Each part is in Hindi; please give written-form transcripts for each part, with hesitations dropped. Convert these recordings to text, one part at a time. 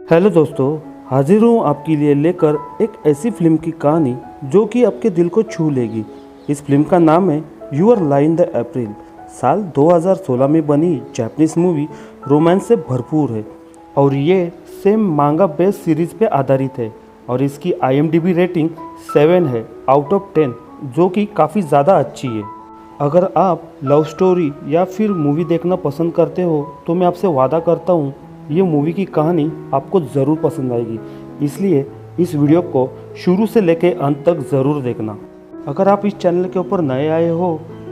हेलो दोस्तों, हाजिर हूँ आपके लिए लेकर एक ऐसी फिल्म की कहानी जो कि आपके दिल को छू लेगी। इस फिल्म का नाम है your lie in the April. साल 2016 में बनी जापानीज मूवी रोमांस से भरपूर है और ये सेम मांगा बेस्ड सीरीज पे आधारित है और इसकी IMDb रेटिंग 7 है आउट ऑफ 10, जो कि काफ़ी ज़्यादा अच्छी है। अगर आप लव स्टोरी या फिर मूवी देखना पसंद करते हो तो मैं आपसे वादा करता हूँ ये मूवी की कहानी आपको ज़रूर पसंद आएगी, इसलिए इस वीडियो को शुरू से लेकर अंत तक ज़रूर देखना। अगर आप इस चैनल के ऊपर नए आए हो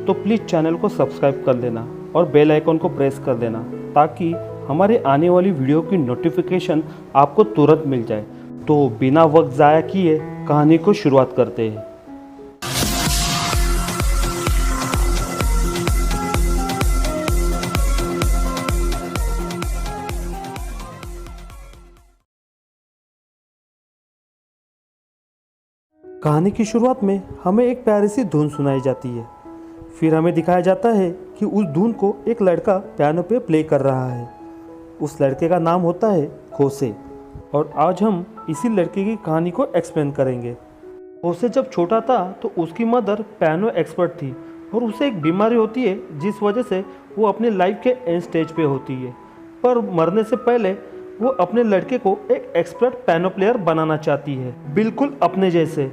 तो प्लीज़ चैनल को सब्सक्राइब कर देना और बेल आइकन को प्रेस कर देना ताकि हमारे आने वाली वीडियो की नोटिफिकेशन आपको तुरंत मिल जाए। तो बिना वक्त ज़ाया किए कहानी को शुरुआत करते हैं। कहानी की शुरुआत में हमें एक प्यारी सी धुन सुनाई जाती है। फिर हमें दिखाया जाता है कि उस धुन को एक लड़का पियानो पे प्ले कर रहा है। उस लड़के का नाम होता है खोसे और आज हम इसी लड़के की कहानी को एक्सप्लेन करेंगे। खोसे जब छोटा था तो उसकी मदर पियानो एक्सपर्ट थी और उसे एक बीमारी होती है जिस वजह से वो अपनी लाइफ के एंड स्टेज पे होती है, पर मरने से पहले वो अपने लड़के को एक एक्सपर्ट पियानो प्लेयर बनाना चाहती है, बिल्कुल अपने जैसे।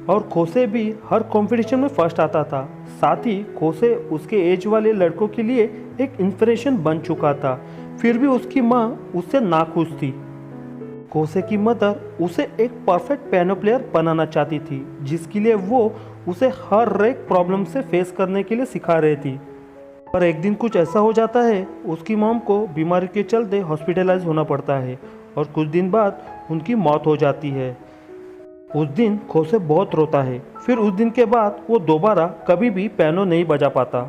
और खोसे भी हर कंपटीशन में फर्स्ट आता था। साथ ही खोसे उसके एज वाले लड़कों के लिए एक इंस्पिरेशन बन चुका था। फिर भी उसकी माँ उससे नाखुश थी। खोसे की मदर उसे एक परफेक्ट पियानो प्लेयर बनाना चाहती थी, जिसके लिए वो उसे हर एक प्रॉब्लम से फेस करने के लिए सिखा रही थी। पर एक दिन कुछ ऐसा हो जाता है, उसकी मॉम को बीमारी के चलते हॉस्पिटलाइज होना पड़ता है और कुछ दिन बाद उनकी मौत हो जाती है। उस दिन खोसे बहुत रोता है। फिर उस दिन के बाद वो दोबारा कभी भी पियानो नहीं बजा पाता।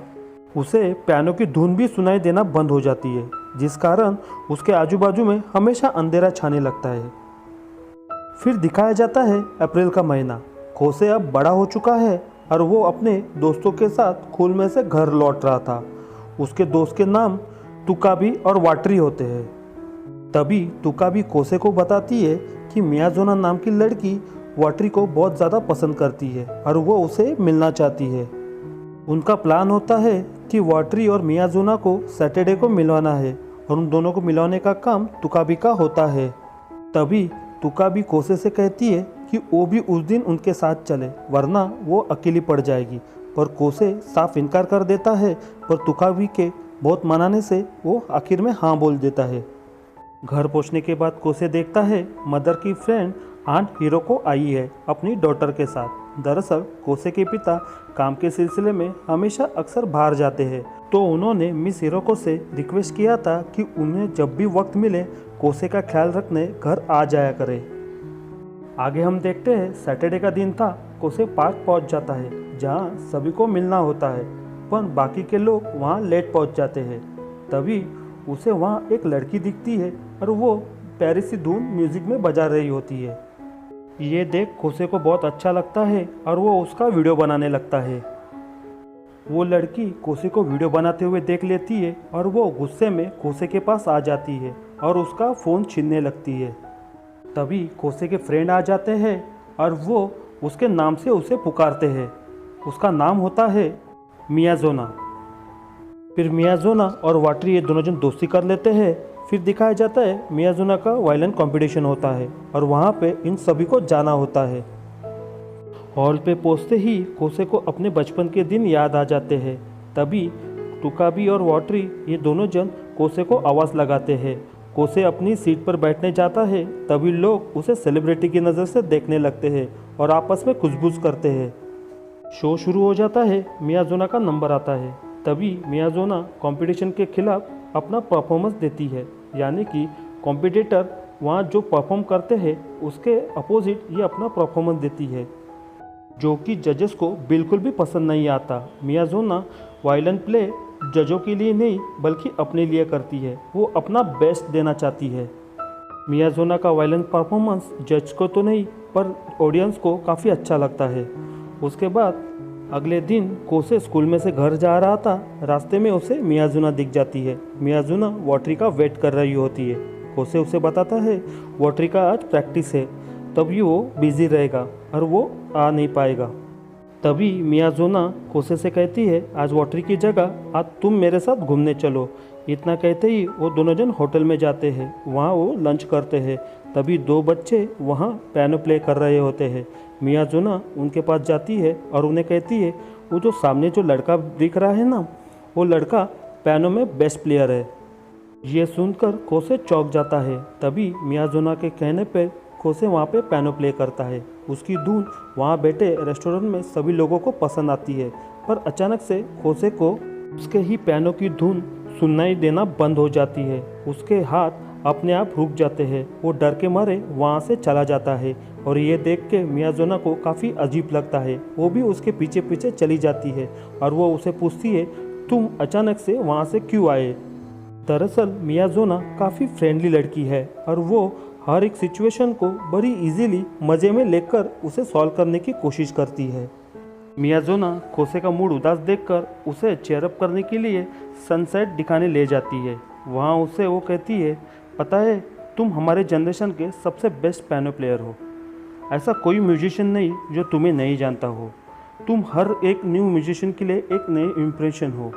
उसे पियानो की धुन भी सुनाई देना बंद हो जाती है, जिस कारण उसके आजू बाजू में हमेशा अंधेरा छाने लगता है। फिर दिखाया जाता है अप्रैल का महीना। खोसे अब बड़ा हो चुका है और वो अपने दोस्तों के साथ स्कूल में से घर लौट रहा था। उसके दोस्त के नाम तुकाबी और वाटरी होते हैं। तभी तुकाबी खोसे को बताती है कि मियाजोना नाम की लड़की वाटरी को बहुत ज़्यादा पसंद करती है और वो उसे मिलना चाहती है। उनका प्लान होता है कि वाटरी और मियाजोना को सैटरडे को मिलवाना है और उन दोनों को मिलवाने का काम तुकाबी का होता है। तभी तुकाबी खोसे से कहती है कि वो भी उस दिन उनके साथ चले, वरना वो अकेली पड़ जाएगी। पर खोसे साफ इनकार कर देता है, पर तुकाबी के बहुत मनाने से वो आखिर में हाँ बोल देता है। घर पहुंचने के बाद खोसे देखता है मदर की फ्रेंड आंट हिरोको आई है अपनी डॉटर के साथ। दरअसल खोसे के पिता काम के सिलसिले में हमेशा अक्सर बाहर जाते हैं, तो उन्होंने मिस हिरोको से रिक्वेस्ट किया था कि उन्हें जब भी वक्त मिले खोसे का ख्याल रखने घर आ जाया करे। आगे हम देखते हैं सैटरडे का दिन था। खोसे पार्क पहुंच जाता है जहां सभी को मिलना होता है, पर बाकी के लोग वहां लेट पहुंच जाते हैं। तभी उसे वहाँ एक लड़की दिखती है और वो प्यारी सी धुन म्यूजिक में बजा रही होती है। ये देख खोसे को बहुत अच्छा लगता है और वो उसका वीडियो बनाने लगता है। वो लड़की खोसे को वीडियो बनाते हुए देख लेती है और वो गुस्से में खोसे के पास आ जाती है और उसका फ़ोन छीनने लगती है। तभी खोसे के फ्रेंड आ जाते हैं और वो उसके नाम से उसे पुकारते हैं। उसका नाम होता है मियाजोना। फिर मियाजोना और वाटरी ये दोनों जन दोस्ती कर लेते हैं। फिर दिखाया जाता है मियाजोना का वायलिन कंपटीशन होता है और वहाँ पे इन सभी को जाना होता है। हॉल पे पहुँचते ही खोसे को अपने बचपन के दिन याद आ जाते हैं। तभी तुकाबी और वाटरी ये दोनों जन खोसे को आवाज़ लगाते हैं। खोसे अपनी सीट पर बैठने जाता है, तभी लोग उसे सेलिब्रिटी की नज़र से देखने लगते हैं और आपस में कुछ करते हैं। शो शुरू हो जाता है। मियाजोना का नंबर आता है। तभी मियाजोना कंपटीशन के खिलाफ अपना परफॉर्मेंस देती है, यानी कि कॉम्पिटिटर वहाँ जो परफॉर्म करते हैं उसके अपोजिट ये अपना परफॉर्मेंस देती है, जो कि जजेस को बिल्कुल भी पसंद नहीं आता। मियाजोना वायलिन प्ले जजों के लिए नहीं बल्कि अपने लिए करती है। वो अपना बेस्ट देना चाहती है। मियाजोना का वायलिन परफॉर्मेंस जज को तो नहीं पर ऑडियंस को काफ़ी अच्छा लगता है। उसके बाद अगले दिन खोसे स्कूल में से घर जा रहा था। रास्ते में उसे मियाजुना दिख जाती है। मियाजुना वाटरी का वेट कर रही होती है। खोसे उसे बताता है वॉटरी का आज प्रैक्टिस है, तभी वो बिजी रहेगा और वो आ नहीं पाएगा। तभी मियाज़ोना खोसे से कहती है आज वॉटरी की जगह आज तुम मेरे साथ घूमने चलो। इतना कहते ही वो दोनों जन होटल में जाते हैं, वहाँ वो लंच करते हैं। तभी दो बच्चे वहाँ पियानो प्ले कर रहे होते हैं। मियाज़ोना उनके पास जाती है और उन्हें कहती है वो जो सामने जो लड़का दिख रहा है ना, वो लड़का पियानो में बेस्ट प्लेयर है। ये सुनकर खोसे चौंक जाता है। तभी मियाज़ोना के कहने पे खोसे वहाँ पे पियानो प्ले करता है। उसकी धुन वहाँ बैठे रेस्टोरेंट में सभी लोगों को पसंद आती है, पर अचानक से खोसे को उसके ही पियानो की धुन सुनाई देना बंद हो जाती है। उसके हाथ अपने आप रुक जाते हैं। वो डर के मारे वहाँ से चला जाता है और ये देख के मियाज़ोना को काफ़ी अजीब लगता है। वो भी उसके पीछे पीछे चली जाती है और वो उसे पूछती है तुम अचानक से वहाँ से क्यों आए। दरअसल मियाज़ोना काफ़ी फ्रेंडली लड़की है और वो हर एक सिचुएशन को बड़ी इजीली मज़े में लेकर उसे सॉल्व करने की कोशिश करती है। मियाज़ोना खोसे का मूड उदास देखकर उसे चेयरअप करने के लिए सनसेट दिखाने ले जाती है। वहाँ उसे वो कहती है पता है तुम हमारे जनरेशन के सबसे बेस्ट पियानो प्लेयर हो। ऐसा कोई म्यूजिशियन नहीं जो तुम्हें नहीं जानता हो। तुम हर एक न्यू म्यूजिशियन के लिए एक नई इम्प्रेशन हो।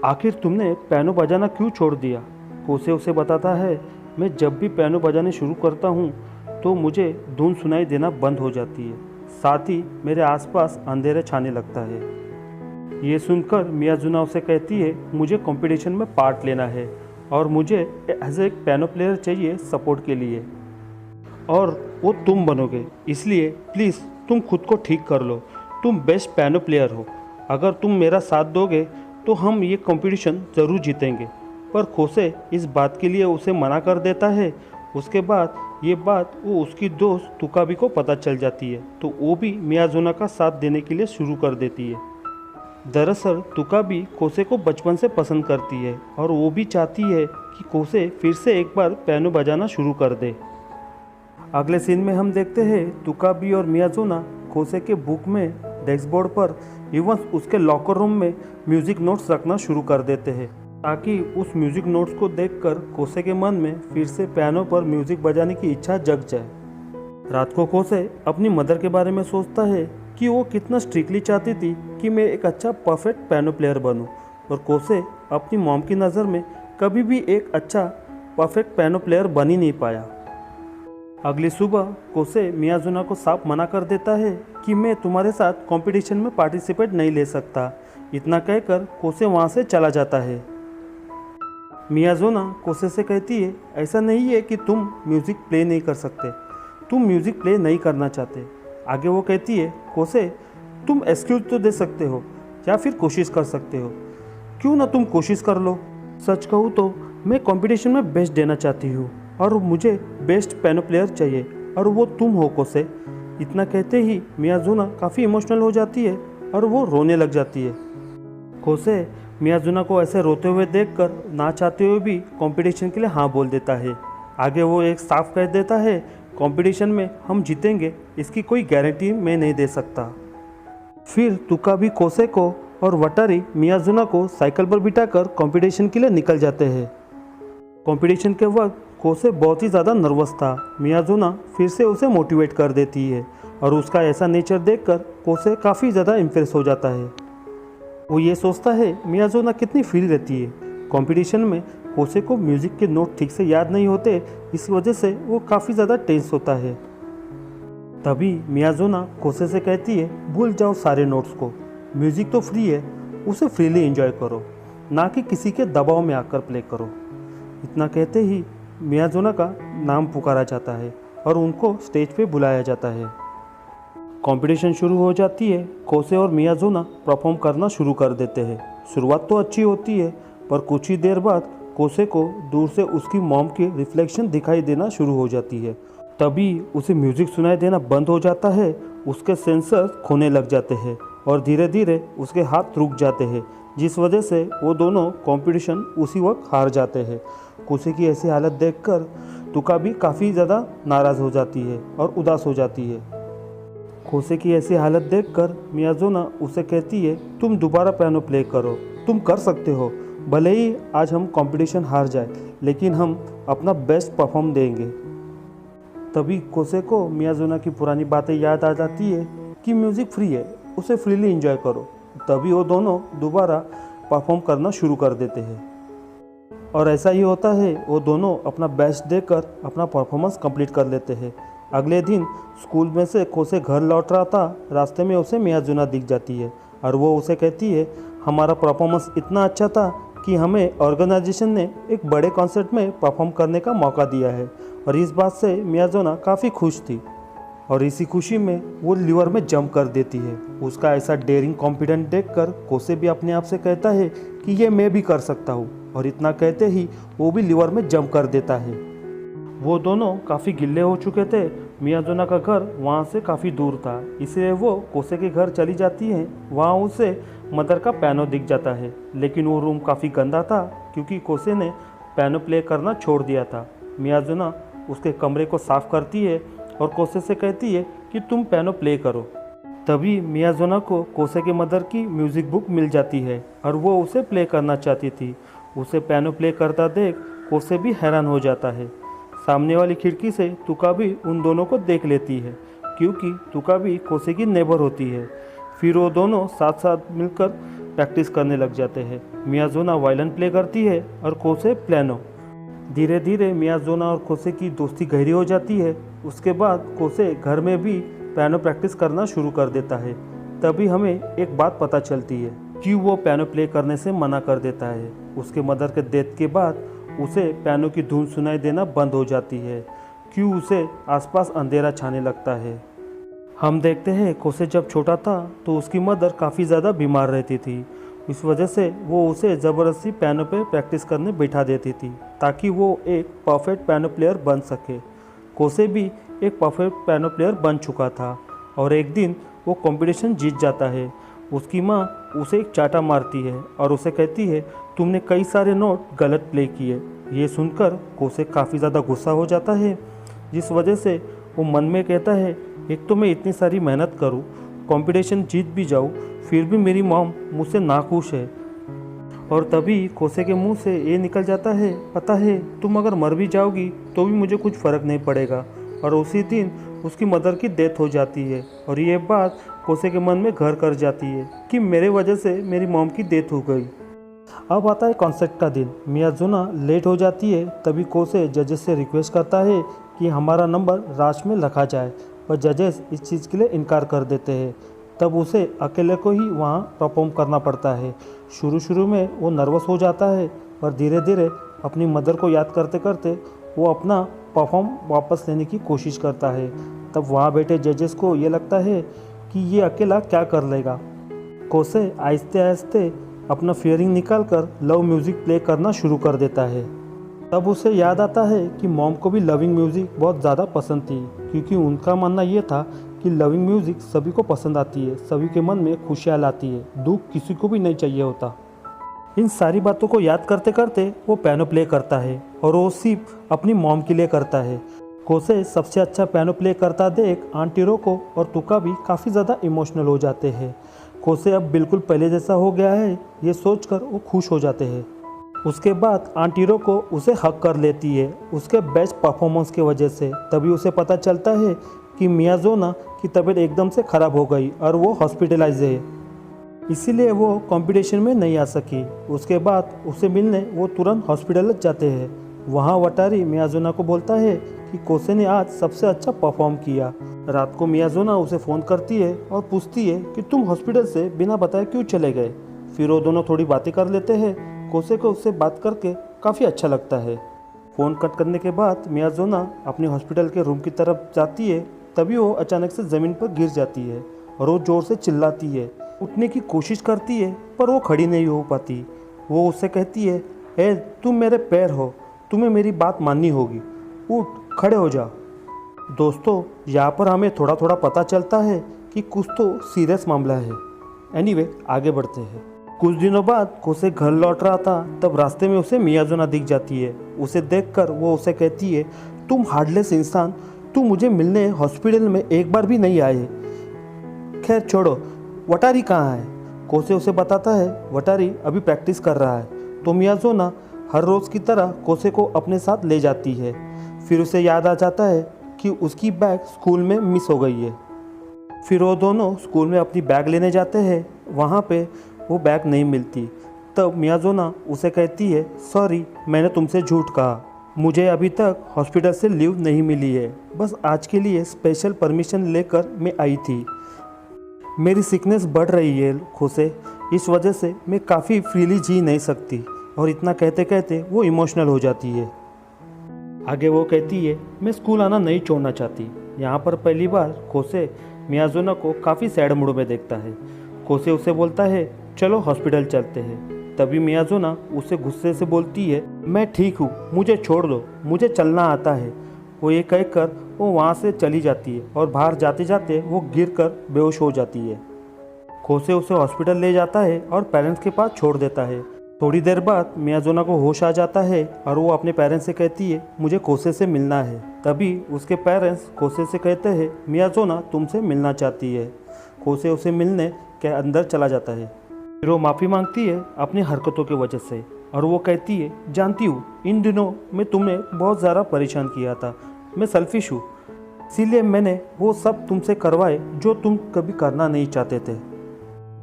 आखिर तुमने पियानो बजाना क्यों छोड़ दिया। खोसे उसे बताता है मैं जब भी पियानो बजाने शुरू करता हूँ तो मुझे धुन सुनाई देना बंद हो जाती है, साथ ही मेरे आसपास अंधेरे छाने लगता है। ये सुनकर मियाज़ोना उसे कहती है मुझे कंपटीशन में पार्ट लेना है और मुझे एज एक पियानो प्लेयर चाहिए सपोर्ट के लिए, और वो तुम बनोगे, इसलिए प्लीज़ तुम खुद को ठीक कर लो। तुम बेस्ट पियानो प्लेयर हो, अगर तुम मेरा साथ दोगे तो हम ये कंपटीशन ज़रूर जीतेंगे। पर खोसे इस बात के लिए उसे मना कर देता है। उसके बाद ये बात वो उसकी दोस्त तुकाबी को पता चल जाती है, तो वो भी मियाज़ोना का साथ देने के लिए शुरू कर देती है। दरअसल तुकाबी खोसे को बचपन से पसंद करती है और वो भी चाहती है कि खोसे फिर से एक बार पियानो बजाना शुरू कर दे। अगले सीन में हम देखते हैं तुकाबी और मियाज़ोना खोसे के बुक में डेस्क बोर्ड पर इवन उसके लॉकर रूम में म्यूज़िक नोट्स रखना शुरू कर देते हैं, ताकि उस म्यूज़िक नोट्स को देखकर खोसे के मन में फिर से पियानो पर म्यूज़िक बजाने की इच्छा जग जाए। रात को खोसे अपनी मदर के बारे में सोचता है कि वो कितना स्ट्रिक्टली चाहती थी कि मैं एक अच्छा परफेक्ट पियानो प्लेयर बनूं, और खोसे अपनी मॉम की नज़र में कभी भी एक अच्छा परफेक्ट पियानो प्लेयर बन ही नहीं पाया। अगली सुबह खोसे मियाज़ोना को साफ मना कर देता है कि मैं तुम्हारे साथ कंपटीशन में पार्टिसिपेट नहीं ले सकता। इतना कहकर खोसे वहाँ से चला जाता है। मियाज़ोना खोसे से कहती है ऐसा नहीं है कि तुम म्यूज़िक प्ले नहीं कर सकते, तुम म्यूज़िक प्ले नहीं करना चाहते। आगे वो कहती है खोसे तुम एक्सक्यूज़ तो दे सकते हो या फिर कोशिश कर सकते हो, क्यों ना तुम कोशिश कर लो। सच कहूँ तो मैं कंपटीशन में बेस्ट देना चाहती हूँ और मुझे बेस्ट पियानो प्लेयर चाहिए और वो तुम हो खोसे। इतना कहते ही मियाज़ोना काफ़ी इमोशनल हो जाती है और वो रोने लग जाती है। खोसे मियाज़ोना को ऐसे रोते हुए देखकर ना चाहते हुए भी कंपटीशन के लिए हाँ बोल देता है। आगे वो एक साफ कह देता है कंपटीशन में हम जीतेंगे, इसकी कोई गारंटी मैं नहीं दे सकता। फिर तुकाबी खोसे को और वटारी मियाज़ोना को साइकिल पर बिठाकर कंपटीशन के लिए निकल जाते हैं। कंपटीशन के वक्त खोसे बहुत ही ज़्यादा नर्वस था। मियाज़ोना फिर से उसे मोटिवेट कर देती है और उसका ऐसा नेचर देखकर खोसे काफ़ी ज़्यादा इम्प्रेस हो जाता है। वो ये सोचता है मियाज़ोना कितनी फ्री रहती है। कंपटीशन में खोसे को म्यूज़िक के नोट ठीक से याद नहीं होते, इस वजह से वो काफ़ी ज़्यादा टेंस होता है। तभी मियाज़ोना खोसे से कहती है भूल जाओ सारे नोट्स को, म्यूज़िक तो फ्री है, उसे फ्रीली एंजॉय करो, ना कि किसी के दबाव में आकर प्ले करो। इतना कहते ही मियाज़ोना का नाम पुकारा जाता है और उनको स्टेज पे बुलाया जाता है। कंपटीशन शुरू हो जाती है। खोसे और मियाज़ोना परफॉर्म करना शुरू कर देते हैं। शुरुआत तो अच्छी होती है, पर कुछ ही देर बाद खोसे को दूर से उसकी मॉम की रिफ्लेक्शन दिखाई देना शुरू हो जाती है। तभी उसे म्यूज़िक सुनाई देना बंद हो जाता है। उसके सेंसर खोने लग जाते हैं और धीरे धीरे उसके हाथ रुक जाते हैं, जिस वजह से वो दोनों कंपटीशन उसी वक्त हार जाते हैं। खोसे की ऐसी हालत देखकर तुकाबी काफ़ी ज़्यादा नाराज़ हो जाती है और उदास हो जाती है। खोसे की ऐसी हालत देखकर मियाज़ोना उसे कहती है तुम दोबारा पियानो प्ले करो, तुम कर सकते हो, भले ही आज हम कंपटीशन हार जाए, लेकिन हम अपना बेस्ट परफॉर्म देंगे। तभी कोसे को मियाजुना की पुरानी बातें याद आ जाती है कि म्यूज़िक फ्री है, उसे फ्रीली एंजॉय करो। तभी वो दोनों दोबारा परफॉर्म करना शुरू कर देते हैं और ऐसा ही होता है, वो दोनों अपना बेस्ट देकर अपना परफॉर्मेंस कंप्लीट कर लेते हैं। अगले दिन स्कूल में से कोसे घर लौट रहा था, रास्ते में उसे मियाजुना दिख जाती है और वो उसे कहती है, हमारा परफॉर्मेंस इतना अच्छा था कि हमें ऑर्गेनाइजेशन ने एक बड़े कॉन्सर्ट में परफॉर्म करने का मौका दिया है। और इस बात से मियाजुना काफ़ी खुश थी और इसी खुशी में वो लिवर में जंप कर देती है। उसका ऐसा डेयरिंग कॉन्फिडेंट देखकर कोसे भी अपने आप से कहता है कि ये मैं भी कर सकता हूँ, और इतना कहते ही वो भी लिवर में जंप कर देता है। वो दोनों काफ़ी गिल्ले हो चुके थे। मियाजुना का घर वहाँ से काफ़ी दूर था, इसलिए वो कोसे के घर चली जाती है। वहाँ उसे मदर का पियानो दिख जाता है, लेकिन वो रूम काफ़ी गंदा था क्योंकि कोसे ने पियानो प्ले करना छोड़ दिया था। मियाजुना उसके कमरे को साफ़ करती है और कोसे से कहती है कि तुम पियानो प्ले करो। तभी मियाजुना को कोसे के मदर की म्यूज़िक बुक मिल जाती है और वो उसे प्ले करना चाहती थी। उसे पियानो प्ले करता देख कोसे भी हैरान हो जाता है। सामने वाली खिड़की से तुका भी उन दोनों को देख लेती है, क्योंकि तुका भी कोसे की नेबर होती है। फिर वो दोनों साथ साथ मिलकर प्रैक्टिस करने लग जाते हैं। मियाजुना वायलिन प्ले करती है और कोसे पियानो। धीरे धीरे मियाजुना और कोसे की दोस्ती गहरी हो जाती है। उसके बाद कोसे घर में भी पियानो प्रैक्टिस करना शुरू कर देता है। तभी हमें एक बात पता चलती है कि वो पियानो प्ले करने से मना कर देता है। उसके मदर के डेथ के बाद उसे पियानो की धुन सुनाई देना बंद हो जाती है, क्यों उसे आसपास अंधेरा छाने लगता है। हम देखते हैं कोसे जब छोटा था तो उसकी मदर काफ़ी ज़्यादा बीमार रहती थी। इस वजह से वो उसे ज़बरदस्ती पियानो पे प्रैक्टिस करने बैठा देती थी ताकि वो एक परफेक्ट पियानो प्लेयर बन सके। कोसे भी एक परफेक्ट पियानो प्लेयर बन चुका था और एक दिन वो कंपटीशन जीत जाता है। उसकी माँ उसे एक चाटा मारती है और उसे कहती है, तुमने कई सारे नोट गलत प्ले किए। ये सुनकर कोसे काफ़ी ज़्यादा गुस्सा हो जाता है, जिस वजह से वो मन में कहता है, एक तो मैं इतनी सारी मेहनत करूँ, कंपटीशन जीत भी जाऊँ, फिर भी मेरी मॉम मुझसे नाखुश है। और तभी कोसे के मुंह से ये निकल जाता है, पता है तुम अगर मर भी जाओगी तो भी मुझे कुछ फ़र्क नहीं पड़ेगा। और उसी दिन उसकी मदर की डेथ हो जाती है और ये बात कोसे के मन में घर कर जाती है कि मेरे वजह से मेरी मॉम की डेथ हो गई। अब आता है कॉन्सर्ट का दिन। मियाजुना लेट हो जाती है। तभी कोसे जजेस से रिक्वेस्ट करता है कि हमारा नंबर लास्ट में रखा जाए, पर जजेस इस चीज़ के लिए इनकार कर देते हैं। तब उसे अकेले को ही वहाँ परफॉर्म करना पड़ता है। शुरू में वो नर्वस हो जाता है, पर धीरे धीरे अपनी मदर को याद करते करते वो अपना परफॉर्म वापस लेने की कोशिश करता है। तब वहाँ बैठे जजेस को ये लगता है कि ये अकेला क्या कर लेगा। कोसे आहिस्ते आहिस्ते अपना फियरिंग निकालकर लव म्यूज़िक प्ले करना शुरू कर देता है। तब उसे याद आता है कि मॉम को भी लविंग म्यूज़िक बहुत ज़्यादा पसंद थी, क्योंकि उनका मानना ये था कि लविंग म्यूज़िक सभी को पसंद आती है, सभी के मन में खुशियाँ लाती है, दुख किसी को भी नहीं चाहिए होता। इन सारी बातों को याद करते करते वो पियानो प्ले करता है और वो सिर्फ अपनी मॉम के लिए करता है। कोसे सबसे अच्छा पियानो प्ले करता देख आंटी रोको और तुका भी काफ़ी ज़्यादा इमोशनल हो जाते हैं। कोसे अब बिल्कुल पहले जैसा हो गया है, ये सोचकर वो खुश हो जाते हैं। उसके बाद आंटी रोको उसे हक कर लेती है उसके बेस्ट परफॉर्मेंस की वजह से। तभी उसे पता चलता है कि मियाजुना की तबीयत एकदम से ख़राब हो गई और वो हॉस्पिटलाइज है, इसीलिए वो कंपटीशन में नहीं आ सकी। उसके बाद उसे मिलने वो तुरंत हॉस्पिटल जाते हैं। वहाँ वटारी मियाजुना को बोलता है कि कोसे ने आज सबसे अच्छा परफॉर्म किया। रात को मियाजुना उसे फ़ोन करती है और पूछती है कि तुम हॉस्पिटल से बिना बताए क्यों चले गए। फिर वो दोनों थोड़ी बातें कर लेते हैं। कोसे को उससे बात करके काफ़ी अच्छा लगता है। फ़ोन कट करने के बाद मियाजुना अपने हॉस्पिटल के रूम की तरफ जाती है। तभी वो अचानक से ज़मीन पर गिर जाती है और वो ज़ोर से चिल्लाती है। उठने की कोशिश करती है पर वो खड़ी नहीं हो पाती। वो उससे कहती है, ए तुम मेरे पैर हो, तुम्हें मेरी बात माननी होगी, उठ खड़े हो जा। दोस्तों, यहाँ पर हमें थोड़ा थोड़ा पता चलता है कि कुछ तो सीरियस मामला है। एनीवे, आगे बढ़ते हैं। कुछ दिनों बाद कोसे घर लौट रहा था, तब रास्ते में उसे मियाजुना दिख जाती है। उसे देखकर वो उसे कहती है, तुम हार्डलेस इंसान, तुम मुझे मिलने हॉस्पिटल में एक बार भी नहीं आए। खैर छोड़ो, वटारी कहाँ है? कोसे उसे बताता है, वटारी अभी प्रैक्टिस कर रहा है, तो मियाज़ोना हर रोज़ की तरह कोसे को अपने साथ ले जाती है। फिर उसे याद आ जाता है कि उसकी बैग स्कूल में मिस हो गई है। फिर वो दोनों स्कूल में अपनी बैग लेने जाते हैं। वहाँ पे वो बैग नहीं मिलती। तब मियाज़ोना उसे कहती है, सॉरी, मैंने तुमसे झूठ कहा, मुझे अभी तक हॉस्पिटल से लीव नहीं मिली है, बस आज के लिए स्पेशल परमिशन लेकर मैं आई थी। मेरी सिकनेस बढ़ रही है खोसे, इस वजह से मैं काफ़ी फ्रीली जी नहीं सकती। और इतना कहते कहते वो इमोशनल हो जाती है। आगे वो कहती है, मैं स्कूल आना नहीं छोड़ना चाहती। यहाँ पर पहली बार खोसे मियाज़ोना को काफ़ी सैड मूड में देखता है। खोसे उसे बोलता है, चलो हॉस्पिटल चलते हैं। तभी मियाज़ोना उसे गुस्से से बोलती है, मैं ठीक हूँ, मुझे छोड़ दो, मुझे चलना आता है। वो ये कहकर वो वहाँ से चली जाती है और बाहर जाते जाते वो गिरकर बेहोश हो जाती है। खोसे उसे हॉस्पिटल ले जाता है और पेरेंट्स के पास छोड़ देता है। थोड़ी देर बाद मियाज़ोना को होश आ जाता है और वो अपने पेरेंट्स से कहती है, मुझे खोसे से मिलना है। तभी उसके पेरेंट्स खोसे से कहते हैं, मियाज़ोना तुमसे मिलना चाहती है। खोसे उसे मिलने के अंदर चला जाता है। फिर वो माफ़ी मांगती है अपनी हरकतों की वजह से और वो कहती है, जानती हूँ इन दिनों मैं तुम्हें बहुत ज़्यादा परेशान किया था, मैं सेल्फिश हूँ, इसीलिए मैंने वो सब तुमसे करवाए जो तुम कभी करना नहीं चाहते थे।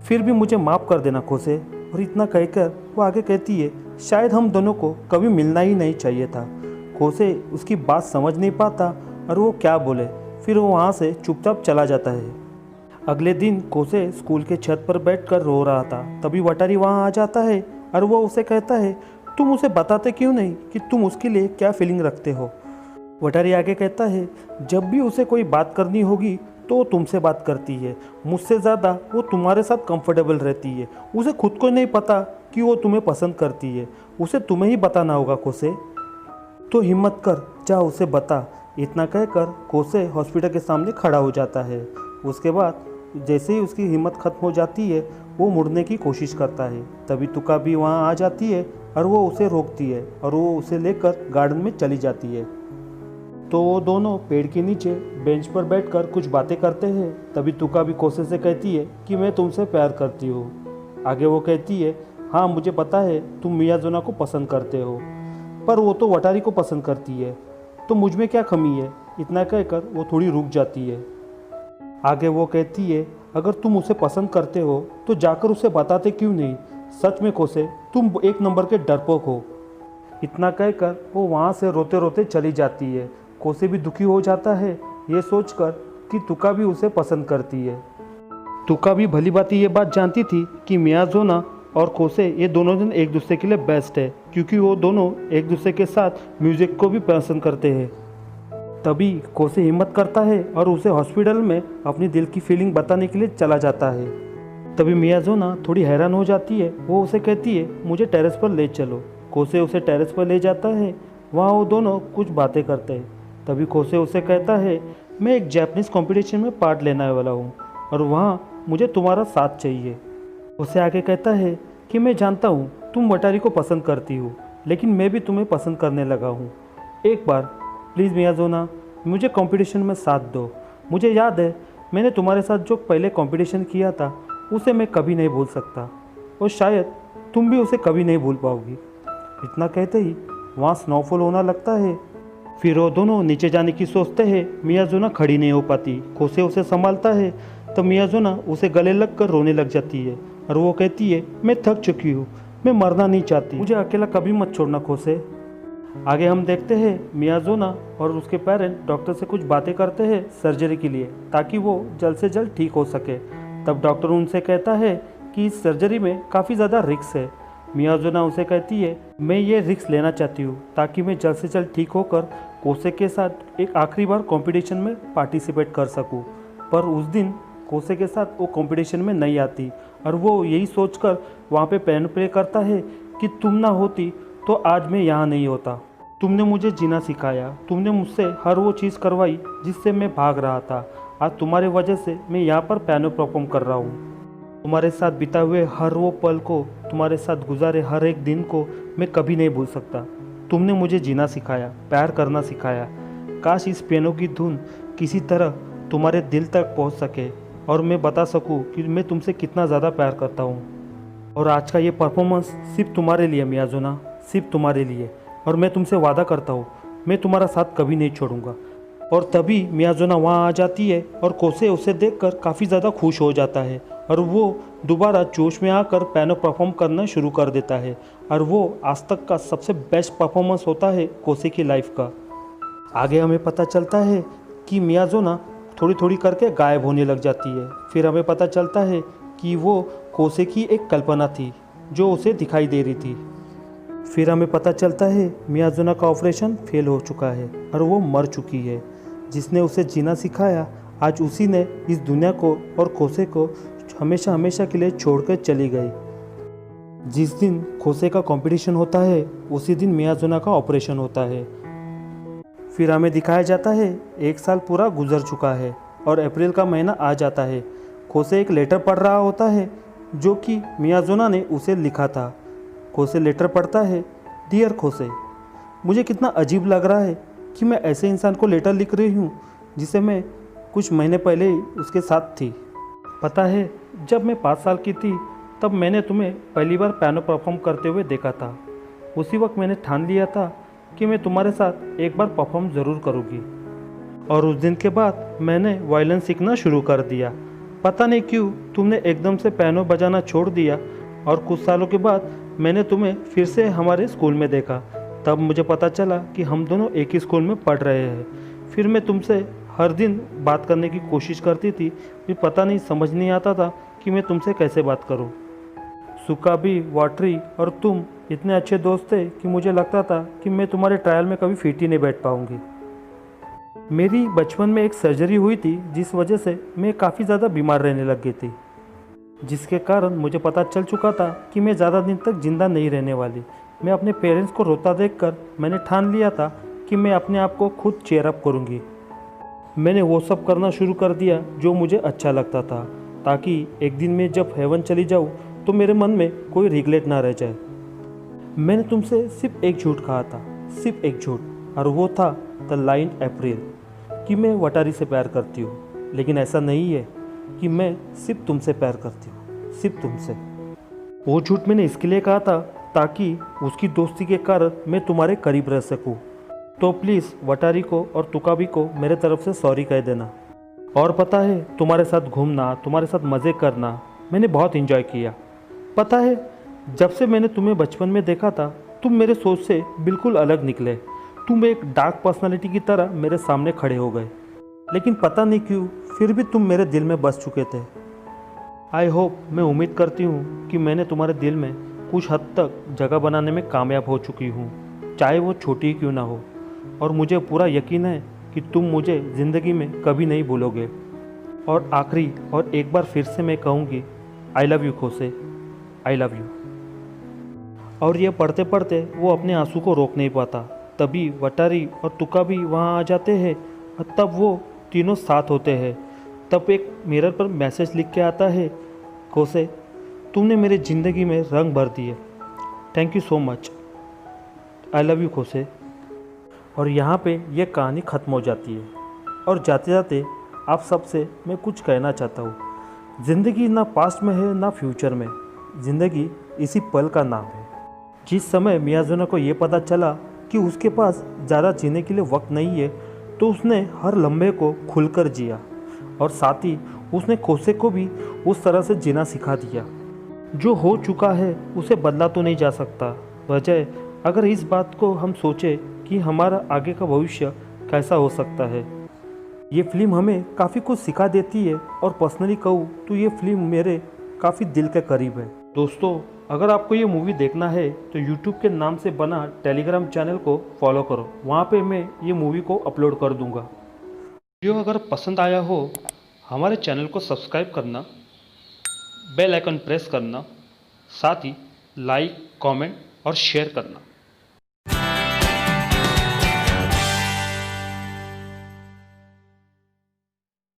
फिर भी मुझे माफ़ कर देना खोसे। और इतना कहकर वो आगे कहती है, शायद हम दोनों को कभी मिलना ही नहीं चाहिए था। खोसे उसकी बात समझ नहीं पाता और वो क्या बोले। फिर वो वहाँ से चुपचाप चला जाता है। अगले दिन खोसे स्कूल के छत पर बैठकर रो रहा था। तभी वटारी वहाँ आ जाता है और वो उसे कहता है, तुम उसे बताते क्यों नहीं कि तुम उसके लिए क्या फीलिंग रखते हो। वटारी आगे कहता है, जब भी उसे कोई बात करनी होगी तो वो तुमसे बात करती है, मुझसे ज़्यादा वो तुम्हारे साथ कंफर्टेबल रहती है। उसे खुद को नहीं पता कि वो तुम्हें पसंद करती है, उसे तुम्हें ही बताना होगा कोसे। तो हिम्मत कर, जा उसे बता। इतना कहकर कोसे हॉस्पिटल के सामने खड़ा हो जाता है। उसके बाद जैसे ही उसकी हिम्मत खत्म हो जाती है वो मुड़ने की कोशिश करता है। तभी तुका भी वहाँ आ जाती है और वो उसे रोकती है और वो उसे लेकर गार्डन में चली जाती है। तो वो दोनों पेड़ के नीचे बेंच पर बैठकर कुछ बातें करते हैं। तभी तुका भी कोसे से कहती है कि मैं तुमसे प्यार करती हूँ। आगे वो कहती है, हाँ मुझे पता है तुम मियाज़ोना को पसंद करते हो, पर वो तो वटारी को पसंद करती है, तो मुझ में क्या कमी है। इतना कहकर वो थोड़ी रुक जाती है। आगे वो कहती है, अगर तुम उसे पसंद करते हो तो जाकर उसे बताते क्यों नहीं। सच में कोसे, तुम एक नंबर के डरपोक हो। इतना कहकर वो वहाँ से रोते रोते चली जाती है। कोसे भी दुखी हो जाता है ये सोचकर कि तुका भी उसे पसंद करती है। तुका भी भली बात ये बात जानती थी कि मियाज़ोना और कोसे ये दोनों जन एक दूसरे के लिए बेस्ट है, क्योंकि वो दोनों एक दूसरे के साथ म्यूज़िक को भी पसंद करते हैं। तभी कोसे हिम्मत करता है और उसे हॉस्पिटल में अपनी दिल की फीलिंग बताने के लिए चला जाता है। तभी मियाज़ोना थोड़ी हैरान हो जाती है। वो उसे कहती है, मुझे टेरेस पर ले चलो। कोसे उसे टेरेस पर ले जाता है। वहाँ वो दोनों कुछ बातें करते हैं। तभी कोसे उसे कहता है, मैं एक जापानीज़ कंपटीशन में पार्ट लेने वाला हूँ और वहाँ मुझे तुम्हारा साथ चाहिए। उसे आगे कहता है कि मैं जानता हूँ तुम वटारी को पसंद करती हो, लेकिन मैं भी तुम्हें पसंद करने लगा हूँ। एक बार प्लीज़ मियाज़ोना मुझे कंपटीशन में साथ दो। मुझे याद है मैंने तुम्हारे साथ जो पहले कंपटीशन किया था उसे मैं कभी नहीं भूल सकता, और शायद तुम भी उसे कभी नहीं भूल पाओगी। इतना कहते ही वहाँ स्नोफॉल होना लगता है। फिर वो दोनों नीचे जाने की सोचते हैं। मियाज़ोना खड़ी नहीं हो पाती। कोसे उसे संभालता है तो मियाज़ोना उसे गले लग कर रोने लग जाती है और वो कहती है, मैं थक चुकी हूँ, मैं मरना नहीं चाहती, मुझे अकेला कभी मत छोड़ना कोसे। आगे हम देखते हैं मियाज़ोना और उसके पेरेंट डॉक्टर से कुछ बातें करते हैं सर्जरी के लिए, ताकि वो जल्द से जल्द ठीक हो सके। तब डॉक्टर उनसे कहता है कि इस सर्जरी में काफ़ी ज़्यादा रिस्क है। मियाज़ोना उसे कहती है, मैं ये रिस्क लेना चाहती हूँ ताकि मैं जल्द से जल्द ठीक होकर कोसे के साथ एक आखिरी बार कंपटीशन में पार्टिसिपेट कर सकूँ। पर उस दिन कोसे के साथ वो कंपटीशन में नहीं आती और वो यही सोचकर वहाँ पे पेन प्ले करता है कि तुम ना होती तो आज मैं यहाँ नहीं होता। तुमने मुझे जीना सिखाया, तुमने मुझसे हर वो चीज़ करवाई जिससे मैं भाग रहा था। आज तुम्हारे वजह से मैं यहाँ पर पियानो परफॉर्म कर रहा हूँ। तुम्हारे साथ बिताए हुए हर वो पल को, तुम्हारे साथ गुजारे हर एक दिन को मैं कभी नहीं भूल सकता। तुमने मुझे जीना सिखाया, प्यार करना सिखाया। काश इस पियानो की धुन किसी तरह तुम्हारे दिल तक पहुंच सके और मैं बता सकूं कि मैं तुमसे कितना ज़्यादा प्यार करता हूं। और आज का ये परफॉर्मेंस सिर्फ तुम्हारे लिए मियाजुना, सिर्फ तुम्हारे लिए। और मैं तुमसे वादा करता हूँ मैं तुम्हारा साथ कभी नहीं छोड़ूंगा। और तभी मियाजुना वहाँ आ जाती है और कोसे उसे देखकर काफ़ी ज़्यादा खुश हो जाता है और वो दोबारा जोश में आकर पियानो परफॉर्म करना शुरू कर देता है। और वो आज तक का सबसे बेस्ट परफॉर्मेंस होता है कोसे की लाइफ का। आगे हमें पता चलता है कि मियाजुना थोड़ी थोड़ी करके गायब होने लग जाती है। फिर हमें पता चलता है कि वो कोसे की एक कल्पना थी जो उसे दिखाई दे रही थी। फिर हमें पता चलता है मियाजुना का ऑपरेशन फेल हो चुका है और वो मर चुकी है। जिसने उसे जीना सिखाया आज उसी ने इस दुनिया को और कोसे को हमेशा हमेशा के लिए छोड़कर चली गई। जिस दिन कोसे का कंपटीशन होता है उसी दिन मियाजुना का ऑपरेशन होता है। फिर हमें दिखाया जाता है 1 साल पूरा गुजर चुका है और अप्रैल का महीना आ जाता है। कोसे एक लेटर पढ़ रहा होता है जो कि मियाजुना ने उसे लिखा था। कोसे लेटर पढ़ता है, डियर कोसे, मुझे कितना अजीब लग रहा है कि मैं ऐसे इंसान को लेटर लिख रही हूँ जिसे मैं कुछ महीने पहले ही उसके साथ थी। पता है जब मैं 5 साल की थी तब मैंने तुम्हें पहली बार पियानो परफॉर्म करते हुए देखा था। उसी वक्त मैंने ठान लिया था कि मैं तुम्हारे साथ एक बार परफॉर्म ज़रूर करूँगी। और उस दिन के बाद मैंने वायलिन सीखना शुरू कर दिया। पता नहीं क्यों तुमने एकदम से पियानो बजाना छोड़ दिया और कुछ सालों के बाद मैंने तुम्हें फिर से हमारे स्कूल में देखा। तब मुझे पता चला कि हम दोनों एक ही स्कूल में पढ़ रहे हैं। फिर मैं तुमसे हर दिन बात करने की कोशिश करती थी। फिर पता नहीं समझ नहीं आता था कि मैं तुमसे कैसे बात करूं। सुका भी, वाटरी और तुम इतने अच्छे दोस्त थे कि मुझे लगता था कि मैं तुम्हारे ट्रायल में कभी फिट ही नहीं बैठ पाऊंगी। मेरी बचपन में एक सर्जरी हुई थी जिस वजह से मैं काफ़ी ज़्यादा बीमार रहने लग गई थी, जिसके कारण मुझे पता चल चुका था कि मैं ज़्यादा दिन तक ज़िंदा नहीं रहने वाली। मैं अपने पेरेंट्स को रोता देखकर मैंने ठान लिया था कि मैं अपने आप को खुद चेयर अप करूँगी। मैंने वो सब करना शुरू कर दिया जो मुझे अच्छा लगता था, ताकि एक दिन मैं जब हेवन चली जाऊँ तो मेरे मन में कोई रिग्रेट ना रह जाए। मैंने तुमसे सिर्फ एक झूठ कहा था, सिर्फ एक झूठ, और वो था द लाइन अप्रैल, कि मैं वटारी से प्यार करती हूँ। लेकिन ऐसा नहीं है कि मैं सिर्फ तुमसे प्यार करती हूँ, सिर्फ तुमसे। वो झूठ मैंने इसके लिए कहा था ताकि उसकी दोस्ती के कारण मैं तुम्हारे करीब रह सकूं। तो प्लीज़ वटारी को और तुकाबी को मेरे तरफ से सॉरी कह देना। और पता है तुम्हारे साथ घूमना, तुम्हारे साथ मज़े करना मैंने बहुत इन्जॉय किया। पता है जब से मैंने तुम्हें बचपन में देखा था तुम मेरे सोच से बिल्कुल अलग निकले। तुम एक डार्क पर्सनालिटी की तरह मेरे सामने खड़े हो गए, लेकिन पता नहीं क्यों फिर भी तुम मेरे दिल में बस चुके थे। आई होप, मैं उम्मीद करती हूँ कि मैंने तुम्हारे दिल में कुछ हद तक जगह बनाने में कामयाब हो चुकी हूँ, चाहे वो छोटी ही क्यों ना हो। और मुझे पूरा यकीन है कि तुम मुझे ज़िंदगी में कभी नहीं भूलोगे। और आखिरी और एक बार फिर से मैं कहूँगी, आई लव यू खोसे, आई लव यू। और ये पढ़ते पढ़ते वो अपने आंसू को रोक नहीं पाता। तभी वटारी और तुकाबी वहाँ आ जाते हैं और तब वो तीनों साथ होते हैं। तब एक मिरर पर मैसेज लिख के आता है, खोसे तुमने मेरी ज़िंदगी में रंग भर दिए, thank you so much, I love you खोसे। और यहाँ पे ये कहानी ख़त्म हो जाती है। और जाते जाते आप सबसे मैं कुछ कहना चाहता हूँ, ज़िंदगी ना पास्ट में है ना फ्यूचर में, ज़िंदगी इसी पल का नाम है। जिस समय मियाजुना को ये पता चला कि उसके पास ज़्यादा जीने के लिए वक्त नहीं है तो उसने हर लम्हे को खुलकर जिया और साथ ही उसने खोसे को भी उस तरह से जीना सिखा दिया। जो हो चुका है उसे बदला तो नहीं जा सकता, वजह अगर इस बात को हम सोचें कि हमारा आगे का भविष्य कैसा हो सकता है। ये फिल्म हमें काफ़ी कुछ सिखा देती है और पर्सनली कहूँ तो ये फिल्म मेरे काफ़ी दिल के करीब है। दोस्तों, अगर आपको ये मूवी देखना है तो YouTube के नाम से बना टेलीग्राम चैनल को फॉलो करो, वहाँ पे मैं ये मूवी को अपलोड कर दूँगा। वीडियो अगर पसंद आया हो हमारे चैनल को सब्सक्राइब करना, बेल आइकन प्रेस करना, साथ ही लाइक, कमेंट और शेयर करना।